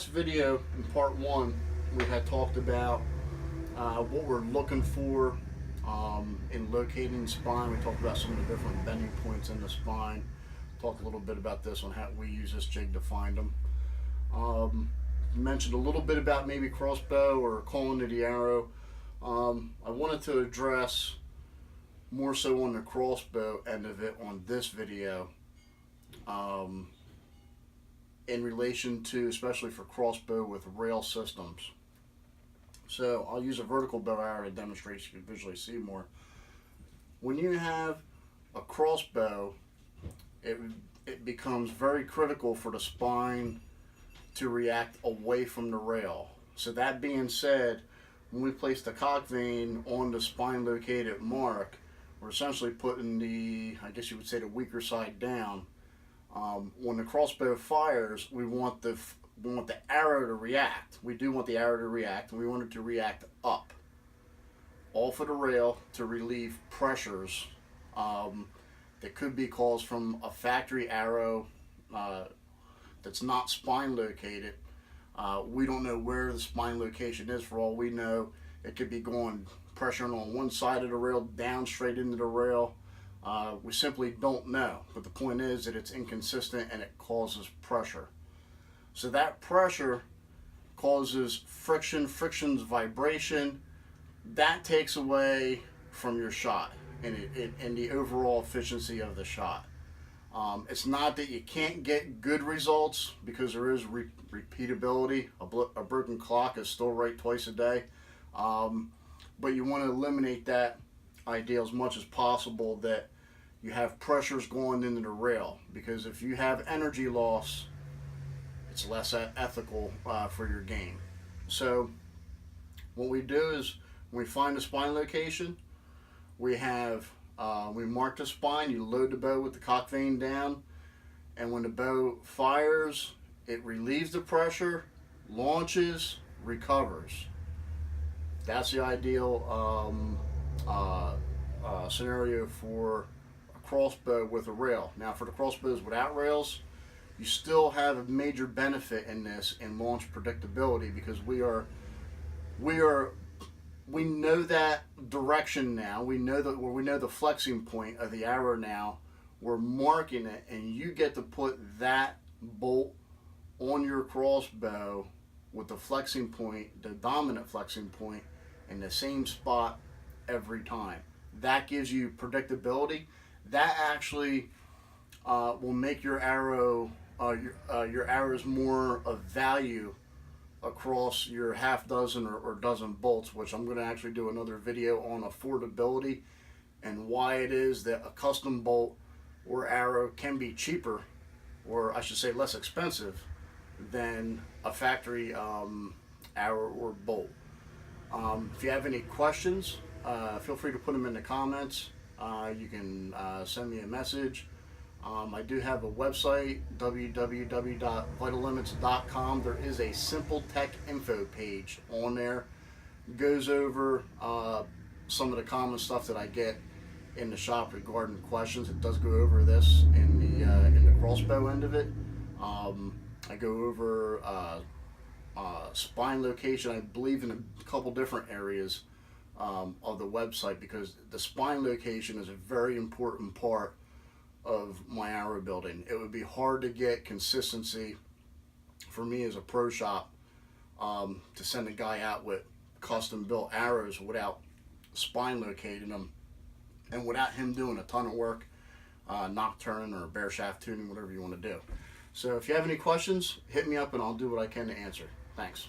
last video, in part one, we had talked about what we're looking for in locating the spine. We talked about some of the different bending points in the spine. Talked a little bit about this on how we use this jig to find them. Mentioned a little bit about maybe crossbow or calling to the arrow. I wanted to address more so on the crossbow end of it on this video. In relation to, especially for crossbow with rail systems. So I'll use a vertical bow arrow to demonstrate so you can visually see more. When you have a crossbow, it becomes very critical for the spine to react away from the rail. So that being said, when we place the cock vane on the spine located mark, we're essentially putting the, I guess you would say, the weaker side down. When the crossbow fires, we want the arrow to react. We do want the arrow to react, and we want it to react up, off of the rail, to relieve pressures that could be caused from a factory arrow that's not spine located. We don't know where the spine location is. For all we know, it could be going pressuring on one side of the rail down straight into the rail. We simply don't know, but the point is that it's inconsistent and it causes pressure. So that pressure causes friction, friction's vibration. That takes away from your shot and the overall efficiency of the shot. It's not that you can't get good results, because there is repeatability. A broken clock is still right twice a day. But you want to eliminate that idea as much as possible, that you have pressures going into the rail, because if you have energy loss, it's less ethical for your game. So what we do is, when we find the spine location, we mark the spine. You load the bow with the cock vane down, and when the bow fires, it relieves the pressure, launches, recovers. That's the ideal scenario for a crossbow with a rail. Now, for the crossbows without rails, you still have a major benefit in this in launch predictability, because we know that direction now. We know the flexing point of the arrow now. We're marking it, and you get to put that bolt on your crossbow with the flexing point, the dominant flexing point, in the same spot every time. That gives you predictability. That actually will make your arrow, your arrows more of value across your half dozen or dozen bolts, which I'm going to actually do another video on affordability and why it is that a custom bolt or arrow can be cheaper, or I should say less expensive, than a factory arrow or bolt. If you have any questions, feel free to put them in the comments. You can send me a message. I do have a website, www.vitallimits.com. There is a Simple Tech info page on there. It goes over some of the common stuff that I get in the shop regarding questions. It does go over this in the crossbow end of it. I go over spine location, I believe, in a couple different areas of the website, because the spine location is a very important part of my arrow building. It would be hard to get consistency for me as a pro shop to send a guy out with custom built arrows without spine locating them, and without him doing a ton of work, nocturne or bare shaft tuning, whatever you want to do. So if you have any questions, hit me up and I'll do what I can to answer. Thanks.